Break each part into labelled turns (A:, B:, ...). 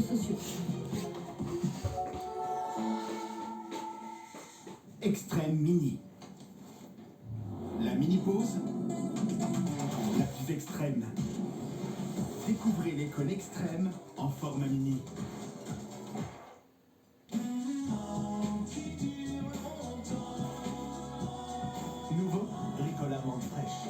A: sociaux.
B: Extrême Mini. La mini-pause la plus extrême. Découvrez l'école extrême en format mini. Nouveau, Ricola menthe fraîche.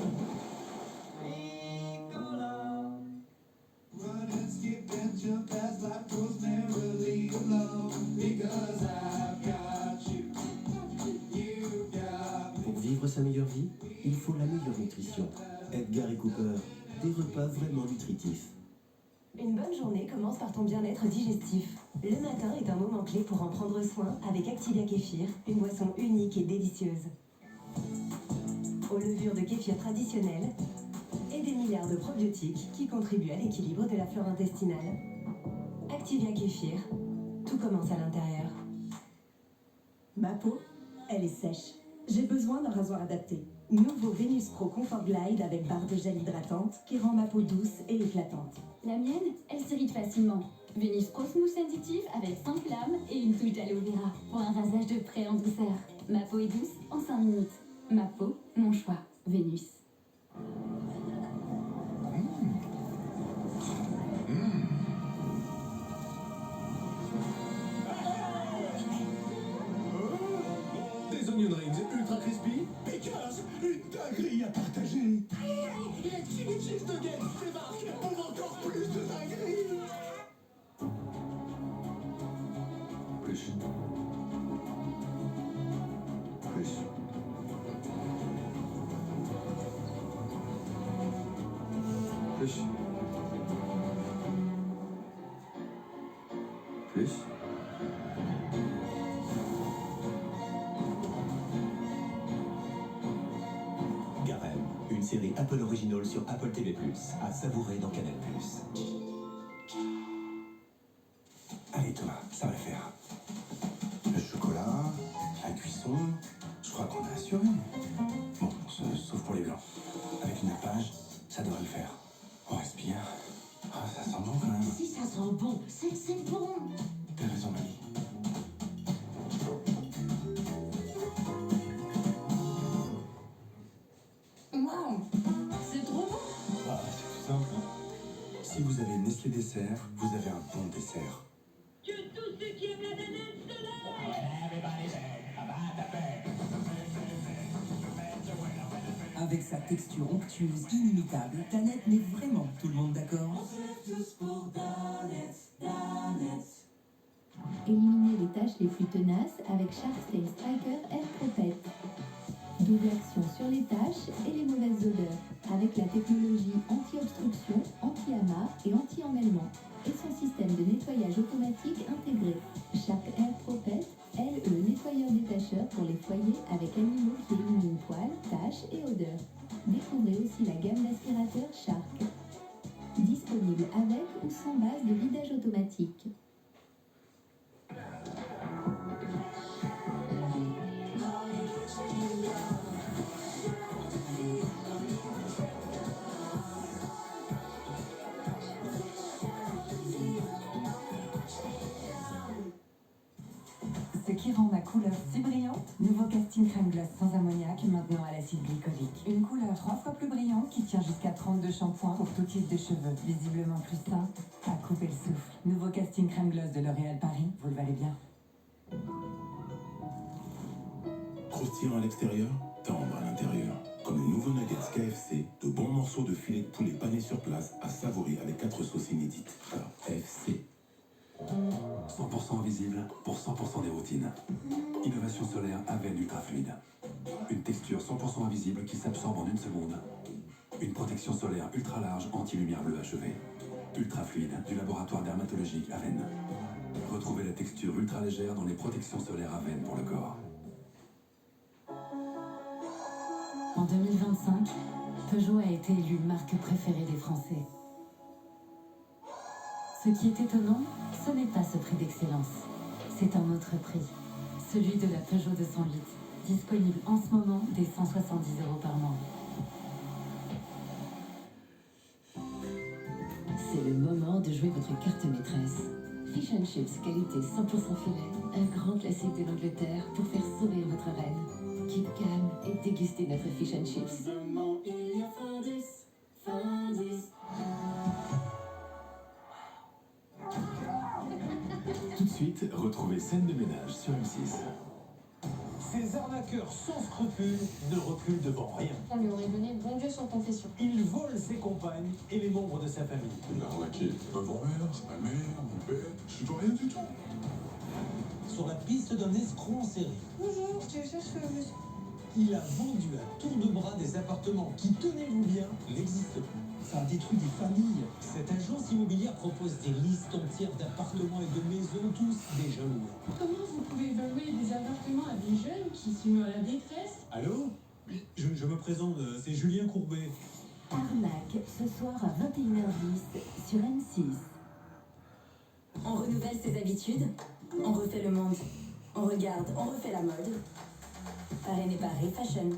C: Pour vivre sa meilleure vie, il faut la meilleure nutrition. Edgar et Cooper, des repas vraiment nutritifs.
D: Une bonne journée commence par ton bien-être digestif. Le matin est un moment clé pour en prendre soin avec Activia Kéfir, une boisson unique et délicieuse. Aux levures de kéfir traditionnelles et des milliards de probiotiques qui contribuent à l'équilibre de la flore intestinale. Activia Kéfir, tout commence à l'intérieur.
A: Ma peau, elle est sèche. J'ai besoin d'un rasoir adapté. Nouveau Venus Pro Comfort Glide avec barre de gel hydratante qui rend ma peau douce et éclatante.
E: La mienne, elle s'irrite facilement. Venus Pro Smooth Sensitive avec 5 lames et une touche d'aloe vera pour un rasage de près en douceur. Ma peau est douce en 5 minutes. Ma peau, mon choix. Venus.
B: Des onion rings ultra crispy. Pickers, une dinguerie à partager. Les chili cheese nuggets débarquent pour encore plus de dingueries.
F: Plus. Plus. Plus. Plus.
C: Garem, une série Apple Original sur Apple TV+, à savourer dans Canal+.
F: Allez Thomas, ça va le faire. Le chocolat, la cuisson, je crois qu'on a assuré. Bon, sauf pour les blancs. Avec une nappage, ça devrait le faire. On respire. Ah, ça sent bon quand même.
G: Si ça sent bon, c'est bon.
F: T'as raison, mamie.
G: Waouh, c'est trop bon.
F: Ah, c'est tout simple. Si vous avez Nestlé Dessert, vous avez un bon dessert.
G: Que tous ceux qui aiment la danette se lèvent.
H: Avec sa texture onctueuse inimitable, Danette met vraiment tout le monde d'accord.
E: Éliminez les tâches les plus tenaces avec Shark Stay Striker Air Propet. Double action sur les tâches et les mauvaises odeurs, avec la technologie anti-obstruction, anti-amas et anti-emmêlement, et son système de nettoyage automatique intégré. Shark Air Propet, LE nettoyeur détacheur pour les foyers avec animaux qui éliminent poils, taches et odeurs. Découvrez aussi la gamme d'aspirateurs Shark. Disponible avec ou sans base de vidage automatique.
D: Ce qui rend ma couleur si brillante, nouveau casting crème gloss sans ammoniac maintenant à l'acide glycolique. Une couleur 3 fois plus brillante qui tient jusqu'à 32 shampoings pour tout type de cheveux. Visiblement plus simple à couper le souffle. Nouveau casting crème gloss de L'Oréal Paris, vous le valez bien.
I: Croustillant à l'extérieur, tendre à l'intérieur. Comme les nouveaux nuggets KFC, de bons morceaux de filet de poulet panés sur place à savourer avec 4 sauces inédites. KFC.
F: 100% invisible pour 100% des routines. Innovation solaire Aven Ultra Fluide. Une texture 100% invisible qui s'absorbe en 1 seconde. Une protection solaire ultra large anti-lumière bleue achevée. Ultra fluide du laboratoire dermatologique Aven. Retrouvez la texture ultra légère dans les protections solaires Aven pour le corps.
E: En 2025, Peugeot a été élu marque préférée des Français. Ce qui est étonnant, ce n'est pas ce prix d'excellence. C'est un autre prix, celui de la Peugeot 208, disponible en ce moment dès 170 € par mois.
A: C'est le moment de jouer votre carte maîtresse.
D: Fish and Chips qualité 100% filet, un grand classique de l'Angleterre pour faire sourire votre reine. Keep calm et dégustez notre Fish and Chips.
F: Tout de suite, retrouvez Scène de ménage sur M6.
B: Ces arnaqueurs sans scrupules ne reculent devant rien.
G: On lui aurait donné bon Dieu sans confession.
B: Il vole ses compagnes et les membres de sa famille.
I: Il a arnaqué ma grand-mère, ma mère, mon père. Je dois rien du tout.
B: Sur la piste d'un escroc en série.
G: Bonjour, je cherche monsieur.
B: Il a vendu à tour de bras des appartements qui, tenez-vous bien, n'existent pas. Ça a détruit des familles. Cette agence immobilière propose des listes entières d'appartements et de maisons, tous déjà loués.
G: Comment vous pouvez évaluer des appartements à des jeunes qui sont à la détresse?
B: Allô? Oui, je me présente, c'est Julien Courbet.
D: Arnaque, ce soir à 21h10 sur M6.
A: On renouvelle ses habitudes, on refait le monde. On regarde, on refait la mode. Parrainé par Fashion.